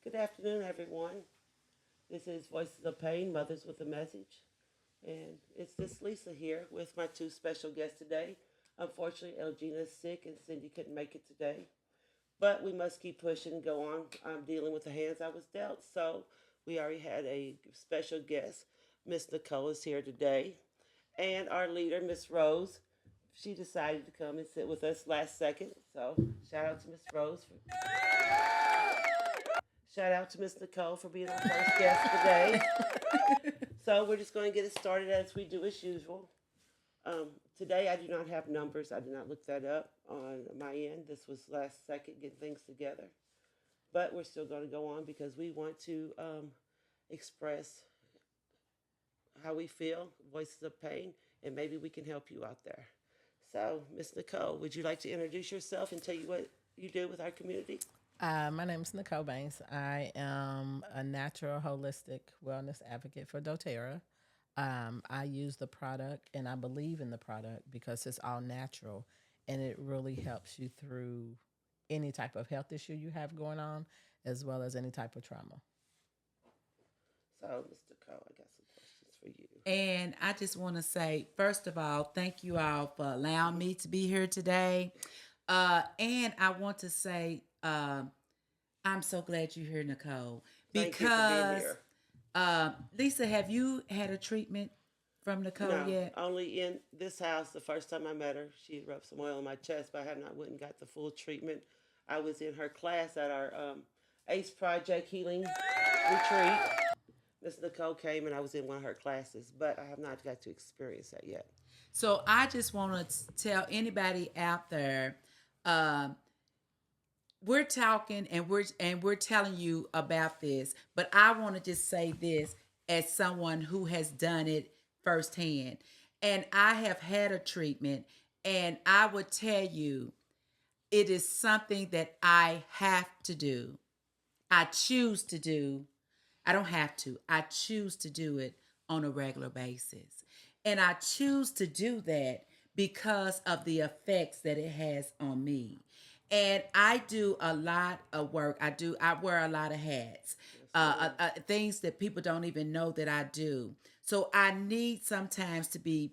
Good afternoon, everyone. This is Voices of Pain, Mothers with a Message. And it's this Lisa here with my two special guests today. Unfortunately, Elgina is sick and Cindy couldn't make it today. But we must keep pushing and go on. I'm dealing with the hands I was dealt. So we already had a special guest. Miss Nicole is here today. And our leader, Miss Rose, she decided to come and sit with us last second. So shout out to Miss Rose for Shout out to Miss Nicole for being our first guest today. So we're just going to get it started as we do as usual. Today I do not have numbers. I did not look that up on my end. This was last second getting things together. But we're still going to go on because we want to express how we feel, voices of pain, and maybe we can help you out there. So, Miss Nicole, would you like to introduce yourself and tell you what you do with our community? My name is Nicole Banks. I am a natural holistic wellness advocate for doTERRA. I use the product and I believe in the product because it's all natural and it really helps you through any type of health issue you have going on, as well as any type of trauma. So, Mr. Cole, I got some questions for you. And I just want to say, first of all, thank you all for allowing me to be here today. And I want to say, I'm so glad you're here, Nicole, Thank you for being because here. Lisa, have you had a treatment from Nicole No, yet? only in this house. The first time I met her, she rubbed some oil on my chest, but I have not went and got the full treatment. I was in her class at our ACE Project Healing Retreat. Miss Nicole came and I was in one of her classes, but I have not got to experience that yet. So I just want to tell anybody out there, um, we're talking and we're telling you about this, but I want to just say this as someone who has done it firsthand. And I have had a treatment, and I would tell you it is something that I have to do. I choose to do. I don't have to. I choose to do it on a regular basis. And I choose to do that because of the effects that it has on me. And I do a lot of work. I wear a lot of hats. Yes, ma'am. Things that people don't even know that I do. So I need sometimes to be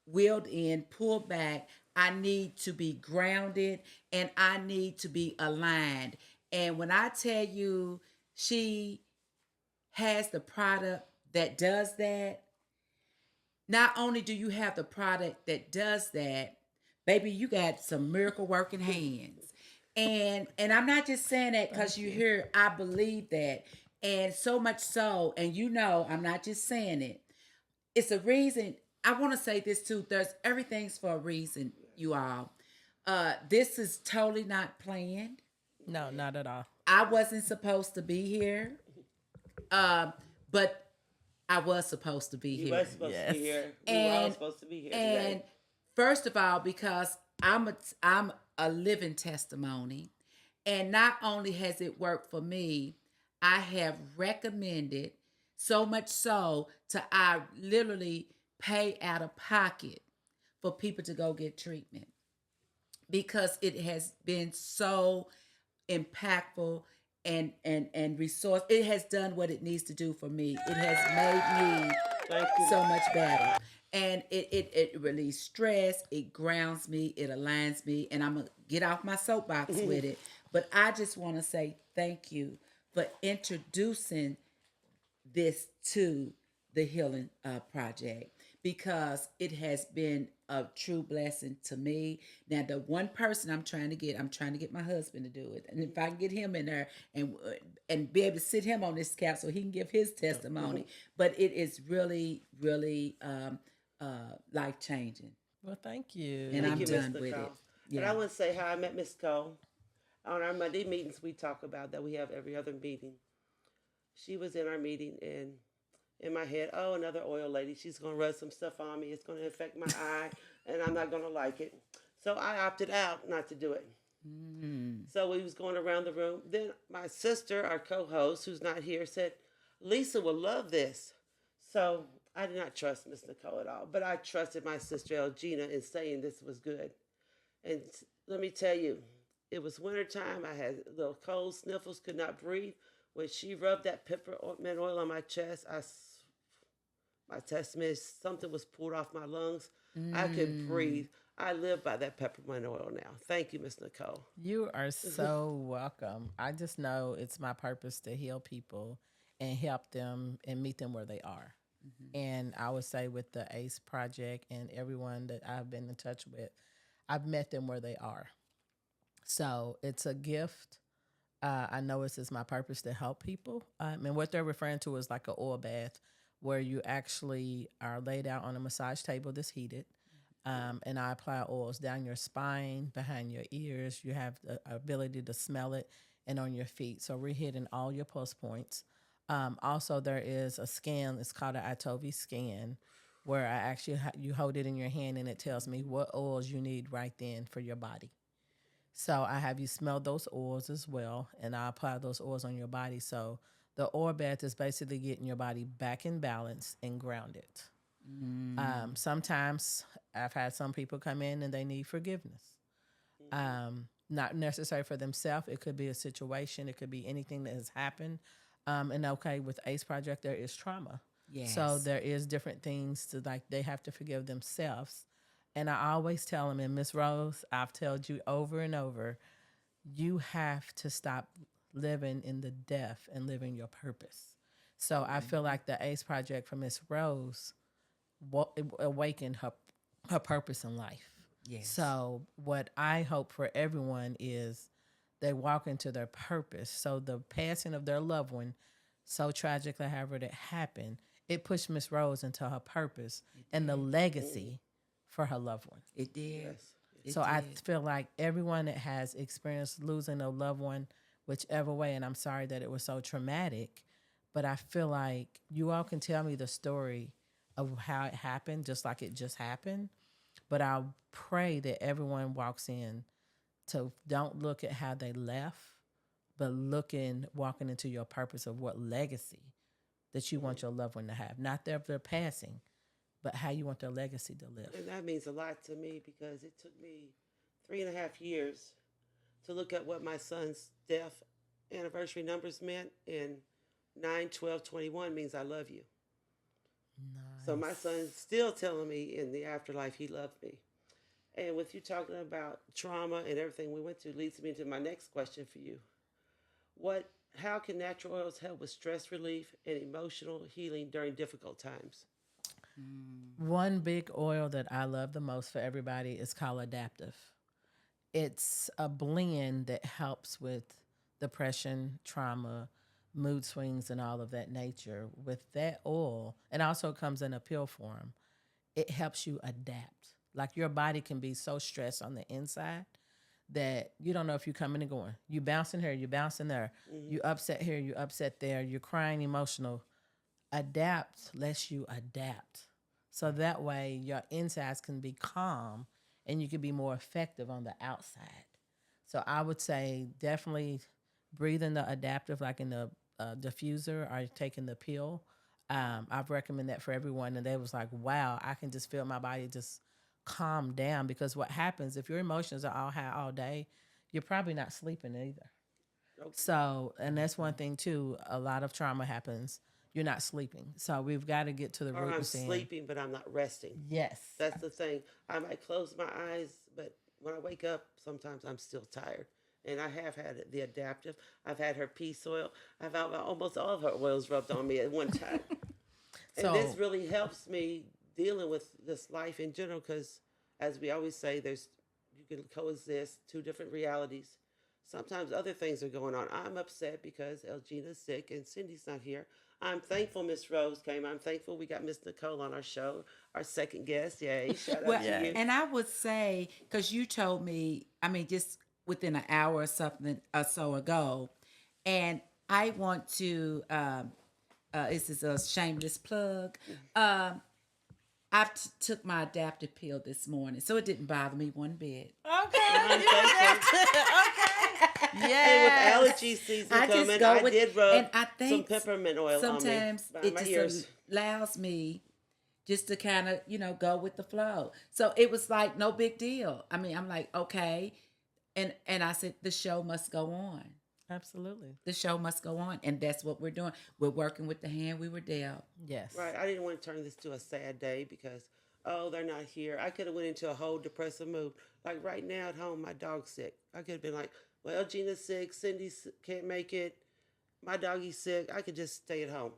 wheeled in, pulled back. I need to be grounded and I need to be aligned. And when I tell you she has the product that does that, not only do you have the product that does that, baby, you got some miracle working hands. And I'm not just saying that because Thank you you. hear I believe that. And so much so, and you know I'm not just saying it. It's a reason. I want to say this too. There's everything's for a reason, Yes. you all. This is totally not planned. No, Okay. not at all. I wasn't supposed to be here, um, but I was supposed to be You were here. supposed to be Yes. here. We were all And supposed to be here today. and first of all, because I'm a living testimony, and not only has it worked for me, I have recommended so much so to I literally pay out of pocket for people to go get treatment because it has been so impactful and resource. It has done what it needs to do for me. It has made me Thank you. so much better. And it relieves stress, it grounds me, it aligns me, and I'm gonna get off my soapbox with it. But I just want to say thank you for introducing this to the Healing Project because it has been a true blessing to me. Now, the one person I'm trying to get my husband to do it, and if I can get him in there and be able to sit him on this couch so he can give his testimony, but it is really, really life changing, Well, thank and Thank you. I'm you, Miss done with it. Nicole. And Yeah. I want to say how I met Miss Cole. On our Monday meetings, we talk about that we have every other meeting. She was in our meeting, and in my head, oh, another oil lady. She's going to rub some stuff on me. It's going to affect my eye, and I'm not going to like it. So I opted out not to do it. Mm. So we was going around the room. Then my sister, our co-host, who's not here, said, Lisa will love this. So I did not trust Miss Nicole at all, but I trusted my sister Elgina in saying this was good. And let me tell you, it was wintertime. I had little cold sniffles, could not breathe. when she rubbed that peppermint oil on my chest, my testament, something was pulled off my lungs. I could breathe. I live by that peppermint oil now. Thank you, Miss Nicole. You are so welcome. I just know it's my purpose to heal people and help them and meet them where they are. And I would say with the ACE project and everyone that I've been in touch with, I've met them where they are. So it's a gift. I know it's my purpose to help people. And what they're referring to is like an oil bath where you actually are laid out on a massage table that's heated. And I apply oils down your spine, behind your ears. You have the ability to smell it, and on your feet. So we're hitting all your pulse points. Also, there is a scan. It's called an Itovi scan, where I actually you hold it in your hand, and it tells me what oils you need right then for your body. So I have you smell those oils as well, and I apply those oils on your body. So the oil bath is basically getting your body back in balance and grounded. Sometimes I've had some people come in and they need forgiveness. Not necessary for themselves. It could be a situation. It could be anything that has happened. And okay, with ACE Project, there is trauma. Yes. So there is different things to like, they have to forgive themselves. And I always tell them, and Miss Rose, I've told you over and over, you have to stop living in the death and living your purpose. So I feel like the ACE Project for Miss Rose awakened her purpose in life. Yes. So what I hope for everyone is they walk into their purpose. So the passing of their loved one, so tragically, however that happened, it pushed Miss Rose into her purpose and the legacy for her loved one. It did. Yes. It So I did. feel like everyone that has experienced losing a loved one, whichever way, and I'm sorry that it was so traumatic, but I feel like you all can tell me the story of how it happened, just like it just happened. But I pray that everyone walks in to don't look at how they left, but walking into your purpose of what legacy that you want your loved one to have. Not their passing, but how you want their legacy to live. And that means a lot to me because it took me 3.5 years to look at what my son's death anniversary numbers meant. And 9/12/21 means I love you. So my son's still telling me in the afterlife he loved me. And with you talking about trauma and everything we went through leads me into my next question for you. How can natural oils help with stress relief and emotional healing during difficult times? One big oil that I love the most for everybody is called Adaptive. It's a blend that helps with depression, trauma, mood swings, and all of that nature. With that oil, and also comes in a pill form, it helps you adapt. Like your body can be so stressed on the inside that you don't know if you're coming and going. You bouncing here, you bouncing there. You upset here, you upset there. You're crying emotional. Adapt lets you adapt. So that way your insides can be calm and you can be more effective on the outside. So I would say definitely breathing the Adaptive, like in the diffuser or taking the pill. I've recommended that for everyone. And they was like, wow, I can just feel my body just calm down, because what happens if your emotions are all high all day, you're probably not sleeping either. Okay. So, and that's one thing too, a lot of trauma happens, you're not sleeping. So we've got to get to the Or root I'm of saying, sleeping, but I'm not resting. yes. That's the thing. I might close my eyes, but when I wake up, sometimes I'm still tired. And I have had the Adaptive. I've had her peace oil. I've had almost all of her oils rubbed on me at one time. So And this really helps me dealing with this life in general because, as we always say, you can coexist two different realities. Sometimes other things are going on. I'm upset because Elgina's sick and Cindy's not here. I'm thankful Miss Rose came. I'm thankful we got Miss Nicole on our show, our second guest. Yay. Shout out Well, to you. and I would say, because you told me, I mean, just within an hour or something or so ago, and I want to, this is a shameless plug. I took my Adaptive pill this morning, so it didn't bother me one bit. Okay. I'm thankful. Okay. And with Yes. allergy season I just coming, go I with, did rub and I some think peppermint oil sometimes on me. it My just ears. allows me just to kind of, go with the flow. So it was like no big deal. I mean, I'm like, okay. And I said, the show must go on. Absolutely. The show must go on, and that's what we're doing. We're working with the hand we were dealt. Yes. Right. I didn't want to turn this to a sad day because, oh, they're not here. I could have went into a whole depressive mood. Like right now at home, my dog's sick. I could have been like, well, Gina's sick. Cindy can't make it. My doggy's sick. I could just stay at home.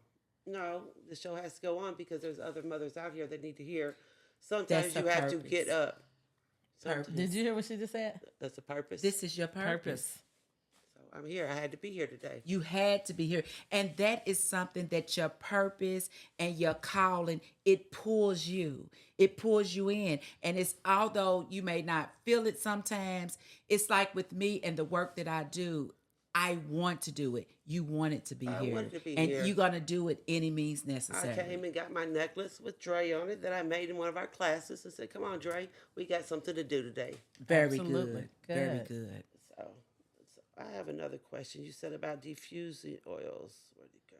No, the show has to go on because there's other mothers out here that need to hear. Sometimes That's the you have to purpose. get up. Purpose. Did you hear what she just said? That's the purpose. This is your purpose. So I'm here. I had to be here today. You had to be here. And that is something that your purpose and your calling, it pulls you. It pulls you in. And it's, although you may not feel it sometimes, it's like with me and the work that I do, I want to do it. You want it to be I here. wanted to be and here. you're going to do it any means I necessary. came and got my necklace with Dre on it that I made in one of our classes and said, come on, Dre, we got something to do today. Very Absolutely. good. Very Good. good. So I have another question. You said about diffusing oils. Where'd it go?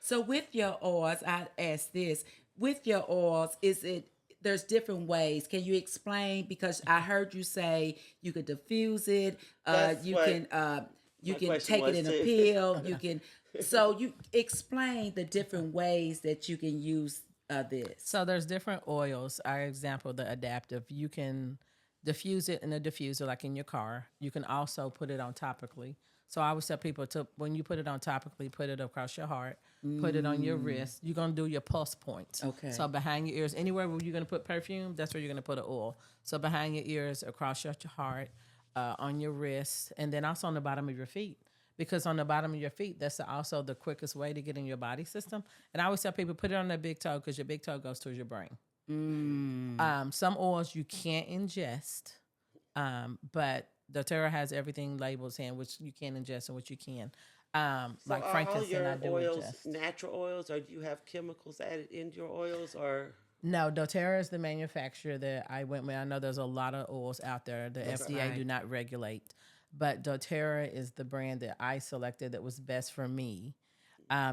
So with your oils, I ask this: with your oils, is it? There's different ways. Can you explain? Because I heard you say you could diffuse it. That's You what can you my can question take it was in a too. pill. You can. So you explain the different ways that you can use this. So there's different oils. Our example, the adaptive, you can diffuse it in a diffuser like in your car. You can also put it on topically. So I always tell people to, when you put it on topically, put it across your heart, put it on your wrist. You're gonna do your pulse points. Okay. So behind your ears, anywhere where you're gonna put perfume, that's where you're gonna put an oil. So behind your ears, across your heart, on your wrist, and then also on the bottom of your feet. Because on the bottom of your feet, that's also the quickest way to get in your body system. And I always tell people, put it on the big toe because your big toe goes towards your brain. Some oils you can't ingest, but doTERRA has everything labeled saying which you can ingest and which you can. Like So are all frankincense, your I do oils ingest. natural oils, or do you have chemicals added into your oils, or No, doTERRA is the manufacturer that I went with. I know there's a lot of oils out there. The FDA right. do not regulate, but doTERRA is the brand that I selected that was best for me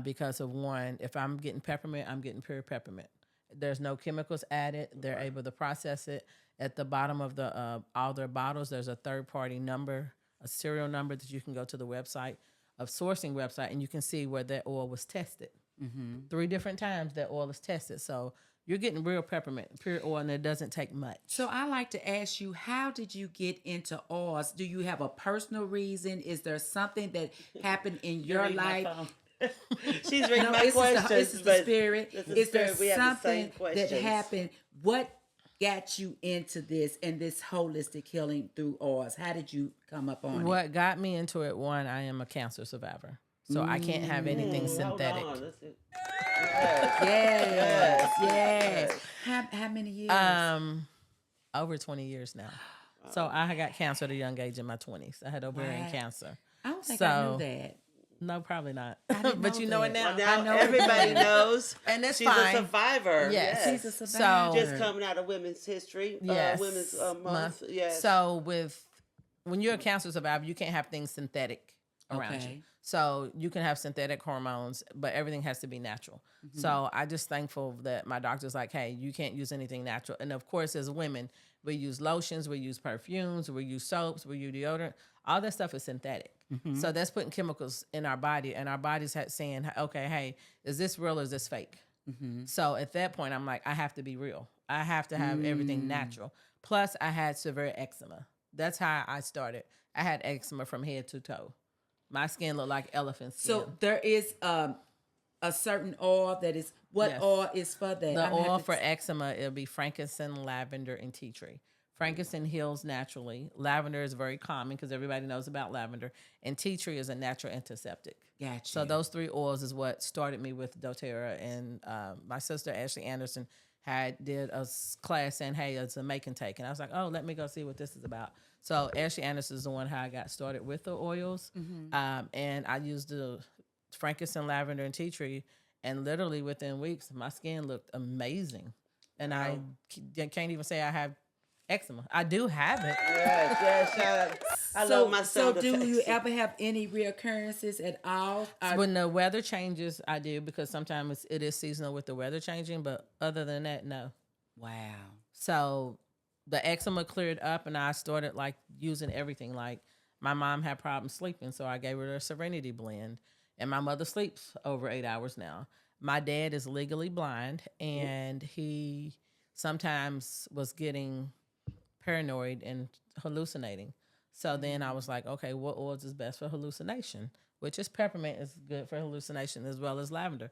because of one, if I'm getting peppermint, I'm getting pure peppermint. There's no chemicals added. They're able to process it. At the bottom of the all their bottles, there's a third-party number, a serial number that you can go to the website of sourcing website, and you can see where that oil was tested. 3 different times that oil is tested. So you're getting real peppermint, pure oil, and it doesn't take much. So I like to ask you, how did you get into oils? Do you have a personal reason? Is there something that happened in your Read my life? phone. She's reading No, my it's questions. just the but spirit. it's the Is there spirit. We have the same something that questions. happened? What got you into this and this holistic healing through oils? How did you come up on it? What got me into it, one, I am a cancer survivor. So I can't have anything synthetic. Hold on. Listen. Yes. How many years? Over 20 years now. So I got cancer at a young age in my 20s. I had ovarian Wow. cancer. I don't think I knew so- that. No, probably not. didn't But know you know it that. now. Well, now I know everybody that. knows, And that's she's fine. a survivor. Yes. She's a So- survivor. Just coming out of Women's History, Yes. Women's Month. Yes. So when you're a cancer survivor, you can't have things synthetic around Okay. you. So you can have synthetic hormones, but everything has to be natural. So I just thankful that my doctor's like, hey, you can't use anything natural. And of course, as women, we use lotions, we use perfumes, we use soaps, we use deodorant. All that stuff is synthetic. So that's putting chemicals in our body, and our body's saying, okay, hey, is this real or is this fake? So at that point, I'm like, I have to be real. I have to have everything natural. Plus, I had severe eczema. That's how I started. I had eczema from head to toe. My skin looked like elephant skin. So there is a certain oil that is, what Yes. oil is for that? the I'm gonna oil have for to- eczema, it'll be frankincense, lavender, and tea tree. Frankincense heals naturally. Lavender is very common because everybody knows about lavender. And tea tree is a natural antiseptic. Gotcha. So those 3 oils is what started me with doTERRA. And my sister, Ashley Anderson, did a class saying, hey, it's a make and take. And I was like, oh, let me go see what this is about. So Ashley Anderson is the one how I got started with the oils. And I used the frankincense, lavender, and tea tree. And literally within weeks, my skin looked amazing. And I can't even say I have eczema. I do have it. yes, shout out. I love my So sound do you effects. ever have any reoccurrences at all? When the weather changes, I do, because sometimes it is seasonal with the weather changing. But other than that, no. Wow. So the eczema cleared up, and I started like using everything. Like My mom had problems sleeping, so I gave her a Serenity blend. And my mother sleeps over 8 hours now. My dad is legally blind, and he sometimes was getting paranoid and hallucinating. So then I was like, okay, what oils is best for hallucination? Which is peppermint is good for hallucination as well as lavender.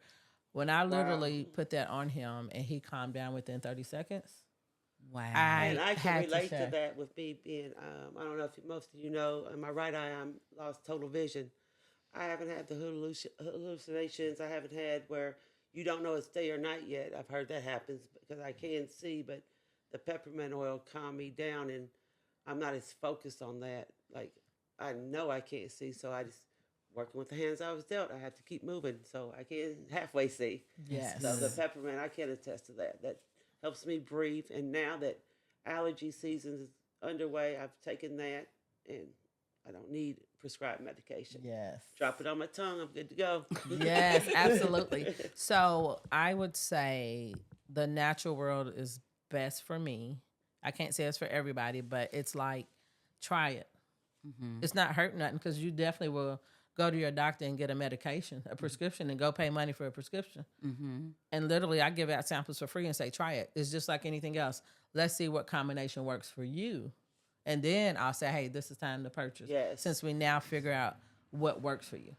When I literally put that on him and he calmed down within 30 seconds, Wow. And I I can had to relate to say, that with me being, I don't know if most of you know, in my right eye, I'm lost total vision. I haven't had the hallucinations. I haven't had where you don't know it's day or night yet. I've heard that happens because I can see, but the peppermint oil calmed me down, and I'm not as focused on that. Like, I know I can't see, so I just working with the hands I was dealt. I have to keep moving, so I can halfway see. yes. So the peppermint, I can attest to that. That helps me breathe. And now that allergy season is underway, I've taken that, and I don't need prescribed medication. Yes. Drop it on my tongue, I'm good to go. Yes, absolutely. So I would say the natural world is best for me. I can't say it's for everybody, but it's like, try it. It's not hurt nothing because you definitely will go to your doctor and get a medication, a prescription, and go pay money for a prescription. And literally, I give out samples for free and say, try it. It's just like anything else. Let's see what combination works for you. And then I'll say, hey, this is time to purchase. Yes. Since we now figure out what works for you.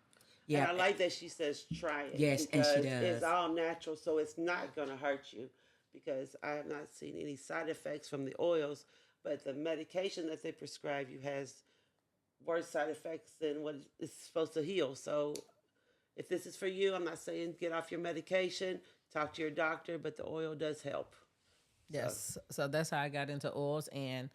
And I like that she says try it. Yes, and she because does. It's all natural, so it's not going to hurt you. Because I have not seen any side effects from the oils, but the medication that they prescribe you has worse side effects than what it's supposed to heal. So if this is for you, I'm not saying get off your medication, talk to your doctor, but the oil does help. Yes. So that's how I got into oils, and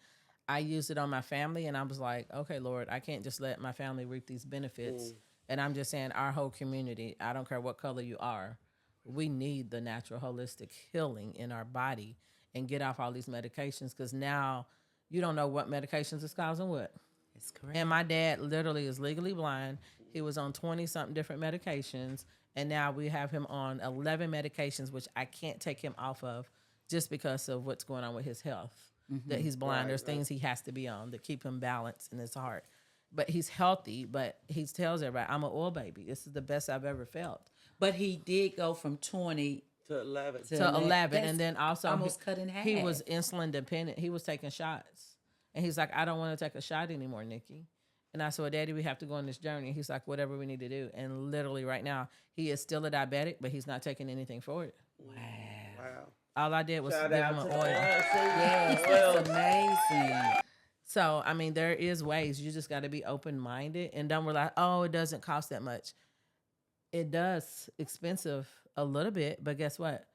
I used it on my family, and I was like, okay, Lord, I can't just let my family reap these benefits. And I'm just saying our whole community, I don't care what color you are, we need the natural holistic healing in our body and get off all these medications because now you don't know what medications is causing what. That's correct. And my dad literally is legally blind. He was on 20 something different medications. And now we have him on 11 medications, which I can't take him off of just because of what's going on with his health. That he's blind. There's things he has to be on that keep him balanced in his heart. But he's healthy, but he tells everybody, I'm an oil baby. This is the best I've ever felt. But he did go from 20 To 11. To 11. That's And then also, almost cut in half. he was insulin dependent. He was taking shots. And he's like, I don't want to take a shot anymore, Nikki. And I said, well, Daddy, we have to go on this journey. He's like, whatever we need to do. And literally right now, he is still a diabetic, but he's not taking anything for it. Wow. Wow. All I did was Shout give out him to an the oil. Yes, oil. that's amazing. So, I mean, there is ways. You just got to be open-minded and don't realize, oh, it doesn't cost that much. It does expensive a little bit, but guess what?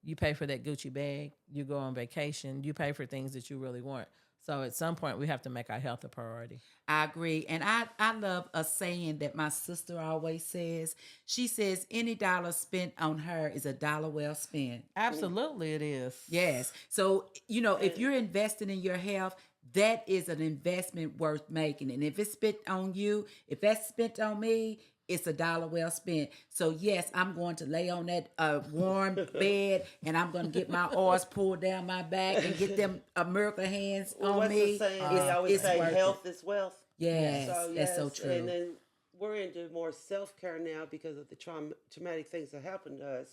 You pay for that Gucci bag. You go on vacation. You pay for things that you really want. So at some point, we have to make our health a priority. I agree. And I love a saying that my sister always says. She says, any dollar spent on her is a dollar well spent. Absolutely, it is. Yes. So, if you're investing in your health, that is an investment worth making. And if it's spent on you, if that's spent on me, it's a dollar well spent. So yes, I'm going to lay on that warm bed, and I'm going to get my oars pulled down my back and get them miracle hands Well, on what's me. the saying? They always say worth health it. is wealth. Yes, So, that's so yes, true. And then we're into more self-care now because of the traumatic things that happened to us.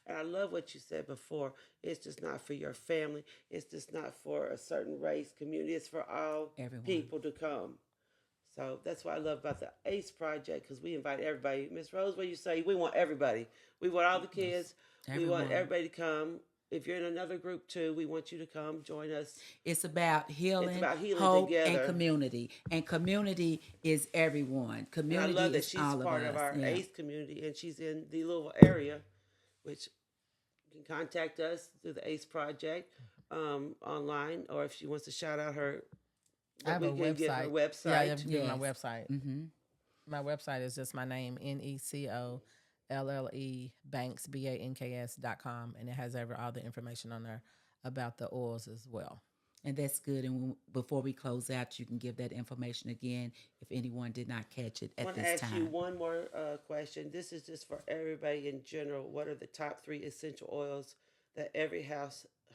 And I love what you said before. It's just not for your family. It's just not for a certain race, community. It's for all Everyone. people to come. So that's what I love about the ACE project, because we invite everybody. Miss Rose, what you say? We want everybody. We want all the kids. We want Everyone. everybody to come. If you're in another group too, we want you to come join us. It's about healing, It's about healing hope, together. and community. And community is everyone. And I Community love that is she's all of part us. of our Yeah. ACE community, and she's in the Louisville area, which you can contact us through the ACE project online, or if she wants to shout out her, I have a we can website. give her Yeah, I website. have to give my Yes. website. Mm-hmm. My website is just my name, NECOLLE Banks, BANKS.com. And it has all the information on there about the oils as well. And that's good. And before we close out, you can give that information again if anyone did not catch it I at want to this ask you time. one more question. This is just for everybody in general. What are the top 3 essential oils that every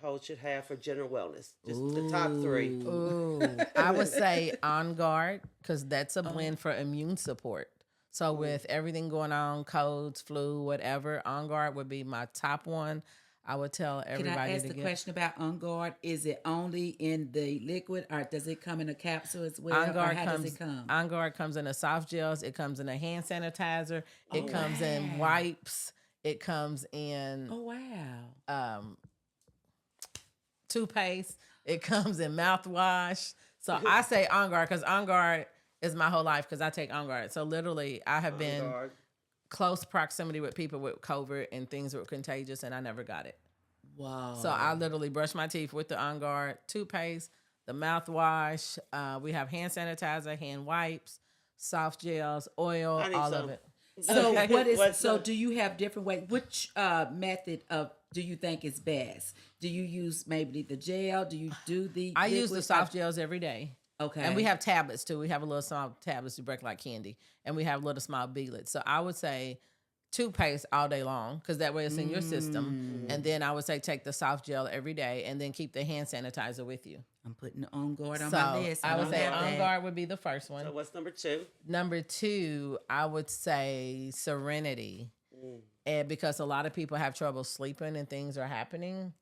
household should have for general wellness? Just the top three. Ooh, I would say On Guard because that's a blend for immune support. So with everything going on, colds, flu, whatever, On Guard would be my top one. I would tell Can everybody I ask to the get question about On Guard? Is it only in the liquid, or does it come in a capsule as well? On Guard or how comes. does it come? On Guard comes in a soft gels. It comes in a hand sanitizer. It Oh, comes in wow. wipes. It comes in Oh wow! toothpaste. It comes in mouthwash. So I say On Guard because On Guard is my whole life because I take On Guard. So literally, I have been Guard. close proximity with people with COVID and things were contagious, and I never got it. Wow. So I literally brush my teeth with the On Guard toothpaste, the mouthwash. We have hand sanitizer, hand wipes, soft gels, oil, I need all some. of it. So Okay. what is What's so? the- Do you have different ways? Which method of do you think is best? Do you use maybe the gel? Do you do the? I use the liquid? soft gels every day. Okay. And we have tablets too. We have a little small tablets to break like candy. And we have little small beadlets. So I would say toothpaste all day long because that way it's in your system. And then I would say take the soft gel every day and then keep the hand sanitizer with you. I'm putting the On Guard on So my list. I would don't say have On that. Guard would be the first one. So what's number two? Number two, I would say Serenity. And because a lot of people have trouble sleeping and things are happening,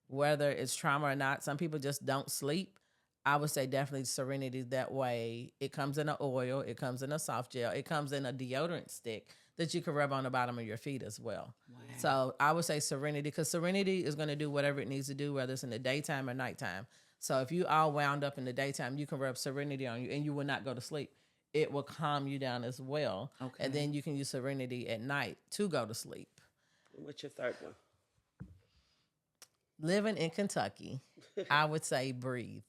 whether it's trauma or not, some people just don't sleep. I would say definitely Serenity that way. It comes in an oil, it comes in a soft gel, it comes in a deodorant stick that you can rub on the bottom of your feet as well. So I would say Serenity because Serenity is going to do whatever it needs to do, whether it's in the daytime or nighttime. So if you all wound up in the daytime, you can rub Serenity on you and you will not go to sleep. It will calm you down as well. Okay. And then you can use Serenity at night to go to sleep. What's your third one? Living in Kentucky, I would say Breathe.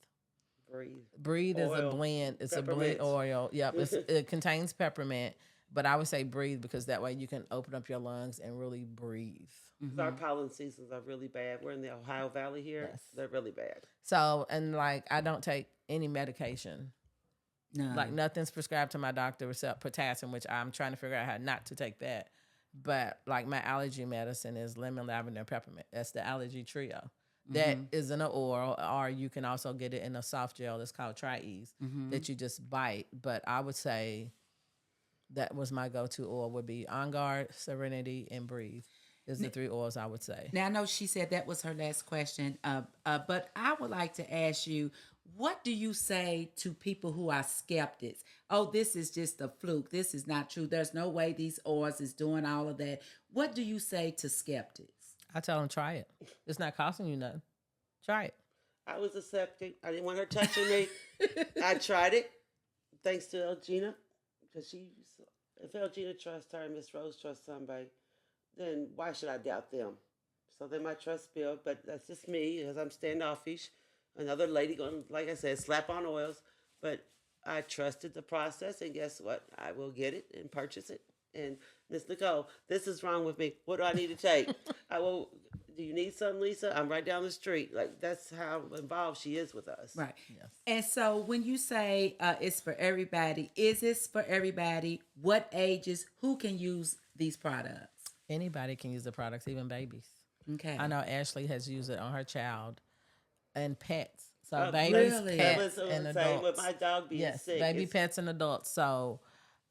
Breathe. Breathe is a Oil. blend. It's a Peppermint. blend oil. Yep. It contains peppermint, but I would say breathe because that way you can open up your lungs and really breathe. 'Cause our pollen seasons are really bad. We're in the Ohio Valley here. Yes. They're really bad. So, and like, I don't take any medication. No. Like, nothing's prescribed to my doctor except potassium, which I'm trying to figure out how not to take that. But like, my allergy medicine is lemon, lavender, and peppermint. That's the allergy trio. That is in an oral, or you can also get it in a soft gel that's called Tri-Ease that you just bite. But I would say that was my go-to oil would be On Guard, Serenity, and Breathe. Is the three oils I would say. Now I know she said that was her last question, but I would like to ask you, what do you say to people who are skeptics? Oh, this is just a fluke. This is not true. There's no way these oils is doing all of that. What do you say to skeptics? I tell them try it. It's not costing you nothing. Try it. I was a septic. I didn't want her touching me. I tried it. Thanks to Elgina. Because if Elgina trusts her and Miss Rose trusts somebody, then why should I doubt them? So then my trust built, but that's just me because I'm standoffish. Another lady going, like I said, slap on oils. But I trusted the process, and guess what? I will get it and purchase it. And Miss Nicole, this is wrong with me. What do I need to take? I will. Do you need some, Lisa? I'm right down the street. Like, that's how involved she is with us. Right. Yes. And so when you say it's for everybody, is this for everybody? What ages? Who can use these products? Anybody can use the products, even babies. Okay. I know Ashley has used it on her child and pets. So Oh, babies, really? That pets, was and the same with adults. my dog being Yes, sick. baby, It's- pets, and adults. So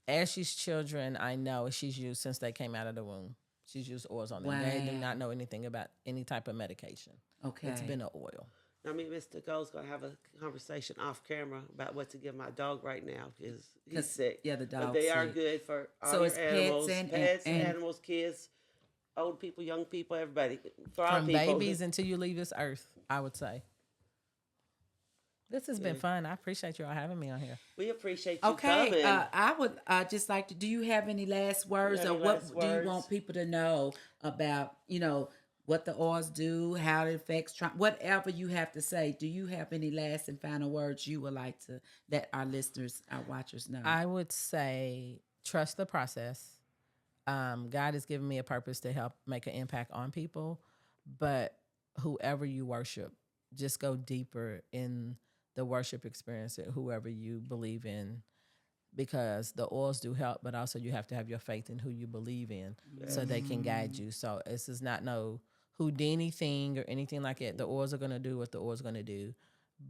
Ashley's children, I know she's used since they came out of the womb. She's used oils on them. They do Wow. not know anything about any type of medication. Okay. It's been an oil. I mean, Mr. Gold's going to have a conversation off camera about what to give my dog right now because he's 'Cause, sick. yeah, the But dog's they are sick. good for all So your it's pets animals. and- pets, and- animals, kids, old people, young people, everybody. For all From people. babies until you leave this earth, I would say. This has been fun. I appreciate you all having me on here. We appreciate you Okay, coming. I would just like to. Do you have any last words, Any or what last do you words? want people to know about? What the oils do, how it affects, whatever you have to say. Do you have any last and final words you would like to let our listeners, our watchers know? I would say trust the process. God has given me a purpose to help make an impact on people, but whoever you worship, just go deeper in the worship experience at whoever you believe in, because the oils do help, but also you have to have your faith in who you believe in so they can guide you. So this is not no Houdini thing or anything like that. The oils are going to do what the oils are going to do.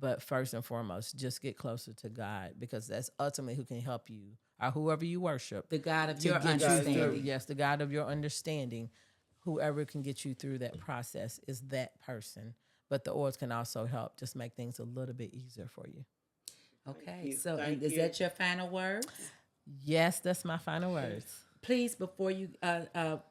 But first and foremost, just get closer to God, because that's ultimately who can help you, or whoever you worship. The God of to your get you through. understanding. Yes, the God of your understanding. Whoever can get you through that process is that person. But the oils can also help just make things a little bit easier for you. Okay. you. So Thank is you. that your final words? Yes, that's my final words. Please, before you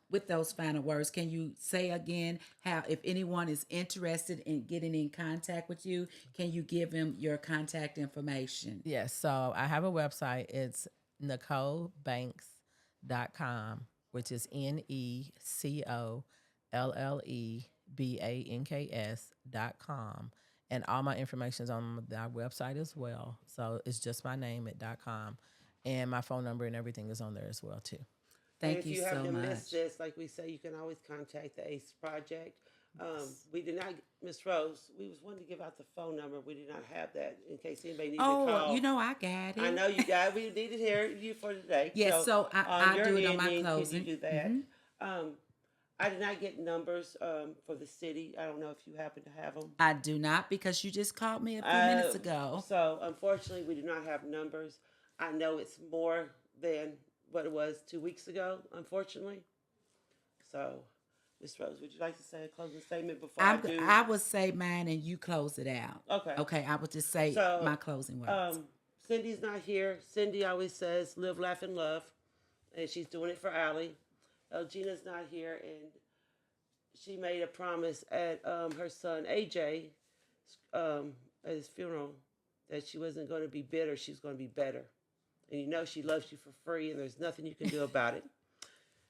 with those final words, can you say again how, if anyone is interested in getting in contact with you, can you give them your contact information? Yes, so I have a website. It's NecoleBanks.com, which is NecoLLeBanks.com. And all my information is on our website as well. So it's just my name at .com. And my phone number and everything is on there as well, too. Thank And if you you happen so to much. miss this, like we say, you can always contact the ACE Project. We did not, Miss Rose, we was wanting to give out the phone number. We did not have that in case anybody needed to call. Oh, you know I got it. I know you got. We needed to hear you for today. Yes, so I'll your do it on my ending, closing. Can you do that? I did not get numbers for the city. I don't know if you happen to have them. I do not, because you just called me a few minutes ago. So unfortunately, we do not have numbers. I know it's more than what it was 2 weeks ago, unfortunately. So, Ms. Rose, would you like to say a closing statement before I do? I would say mine and you close it out. Okay. Okay, I would just say So, my closing words. Cindy's not here. Cindy always says, live, laugh, and love. And she's doing it for Allie. Gina's not here. And she made a promise at her son AJ at his funeral that she wasn't going to be bitter. She was going to be better. And you know she loves you for free, and there's nothing you can do about it.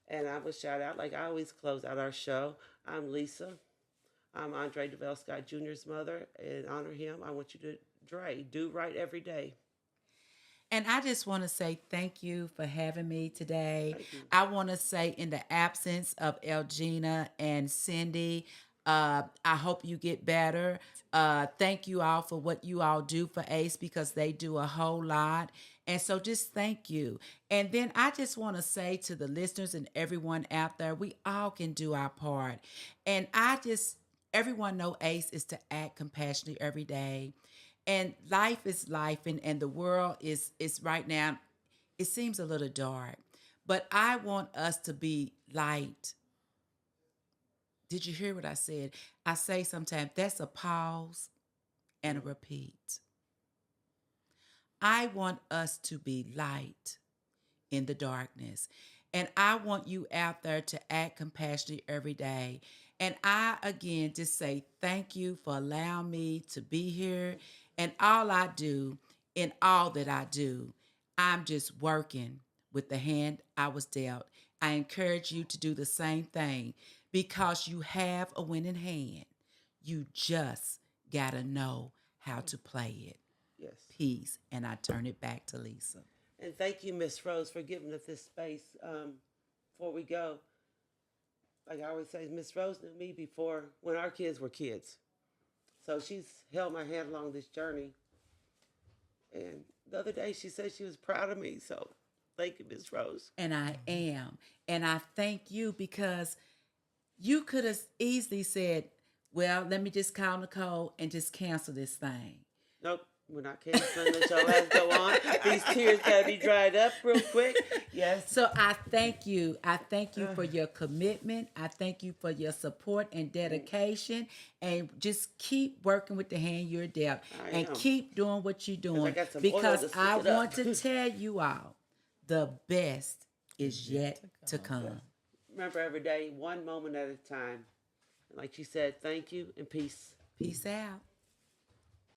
And I will shout out, like I always close out our show. I'm Lisa. I'm Andre DeVell Scott Jr.'s mother, and honor him. I want you to, Dre, do right every day. And I just want to say thank you for having me today. Thank you. I want to say, in the absence of Elgina and Cindy, I hope you get better. Thank you all for what you all do for ACE, because they do a whole lot. And so just thank you. And then I just want to say to the listeners and everyone out there, we all can do our part. And everyone know ACE is to act compassionately every day. And life is life, and the world is right now, it seems a little dark. But I want us to be light. Did you hear what I said? I say sometimes that's a pause and a repeat. I want us to be light in the darkness. And I want you out there to act compassionately every day. And I, again, just say thank you for allowing me to be here. And all I do, in all that I do, I'm just working with the hand I was dealt. I encourage you to do the same thing, because you have a winning hand. You just got to know how to play it. Yes. Peace. And I turn it back to Lisa. And thank you, Miss Rose, for giving us this space before we go. Like I always say, Miss Rose knew me before, when our kids were kids. So she's held my hand along this journey. And the other day she said she was proud of me. So thank you, Miss Rose. And I am. And I thank you, because you could have easily said, well, let me just call Nicole and just cancel this thing. Nope, we're not canceling the show. Let's go on. These tears gotta be dried up real quick. Yes. So I thank you. I thank you for your commitment. I thank you for your support and dedication. And just keep working with the hand you're dealt. And keep doing what you're doing. Because I want to tell you all, the best is yet to come. Remember, every day, one moment at a time. And like she said, thank you and peace. Peace out.